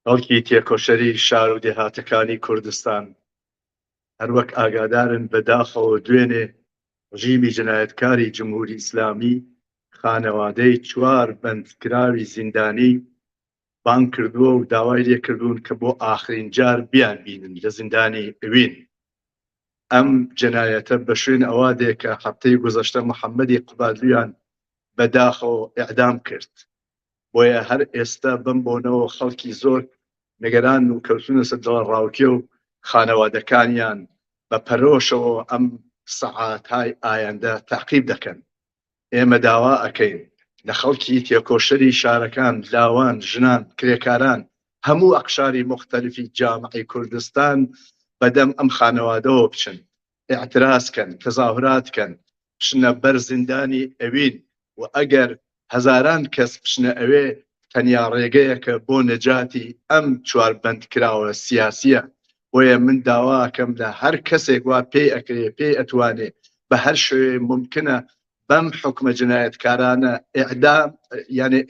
خەڵکی تێکۆشەری شار و دێهاتەکانی کوردستان هەروەک ئاگادارن بەداخەوە دوێنێ ڕژیمی جەنایەتکاری جمهوری ئیسلامی خانەوادەی 4 بەندکراوی زیندانی بانگ کردووە و داوای لێکردوون کە بۆ ئاخرین جار بیانبینن لە زیندانی ئەوین. ئەم جەنایەتە بە شوێن ئەوا دێ کە هەفتەی گوزەشتە محەممەدی قبادلویان بەداخەوە ئیعدام کرد. بۆیە هەر ئێستا بم بۆنەوە خەڵکی زۆر نەگەران و کەوتونە سەر دڵ ڕاوکێ و خانەوادەکانیان بە پەرۆشەوە ئەم سەعاتهای ئایندە تاقیب دەکەن. ئێمە داوا ئەکەین لە خەڵکی تێکۆشەری شارەکان، لاوان، ژنان، کرێکاران، هەموو ئەقشاری مختلفی جامعەی کوردستان بەدەم ئەم خانەوادەوە بچن، ئیعترازکەن، تەظاهراتکەن، بچنە بەر زیندانی ئەوین و ئەگەر هەزاران کەس بچنە ئەوێ تەنیا ڕێگەیەکە بۆ نەجاتی ئەم 4 بەندکراوە سیاسیە. بۆیە من داواکەم لە هەر کەسێک وا پێی ئەکرێ پێی ئەتوانێ بە هەر شوێ ممکنە بەم حکومە جنایەتکارانە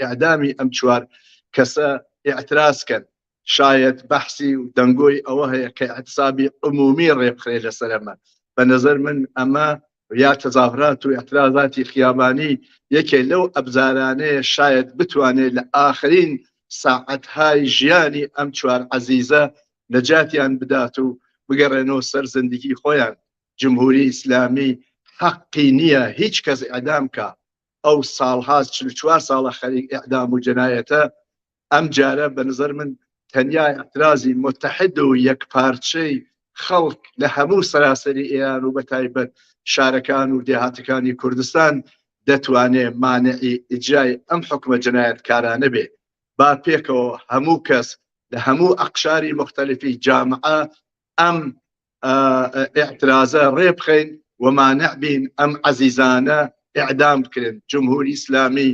ئیعدامی ئەم 4 کەسە ئیعترازکەن. شاید بەحسی و دەنگۆی ئەوە هەیە کە ئەحتسابی عمومی ڕێبخرێ لەسەر ئەمە. بە نەزەر من ئەمە یا تەظاهرات و ئیعترازاتی خیابانی یەکێ لەو ئەبزارانەیە شاید بتوانێت لە ئاخرین ساعەتهای ژیانی ئەم 4 عەزیزە نەجاتیان بدات و بگەڕێنەوە سەر زندگی خۆیان. جمهوری ئیسلامی حەقی نییە هیچ کەس ئیعدام کە. ئەو ساڵها 44 ساڵە خەریک ئیعدام و جەنایەتە ئەم جارە بە نظر من تەنیا ئیعترازی متحد و یەکپارچەی خەڵک لە هەموو سەراسەری ئێران و بەتایبەت شارەکان و دێهاتەکانی کوردستان دەتوانێت مانعی ئیجرای ئەم حکومە جەنایەتکارانە بێ. با پێکەوە هەموو کەس لە هەموو ئەقشاری مختلفی جامعە ئەم ئیعترازە ڕێبخەین و مانع بین ئەم عەزیزانە ئیعدام بکرێن. جمهوری ئیسلامی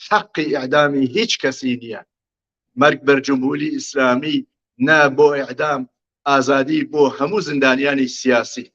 حەقی ئیعدامی هیچ کەسی نییە. مەرگ بەر جمهوری ئیسلامی نا بۆ ئیعدام، ئازادی بۆ هەموو زیندانیانی سیاسی.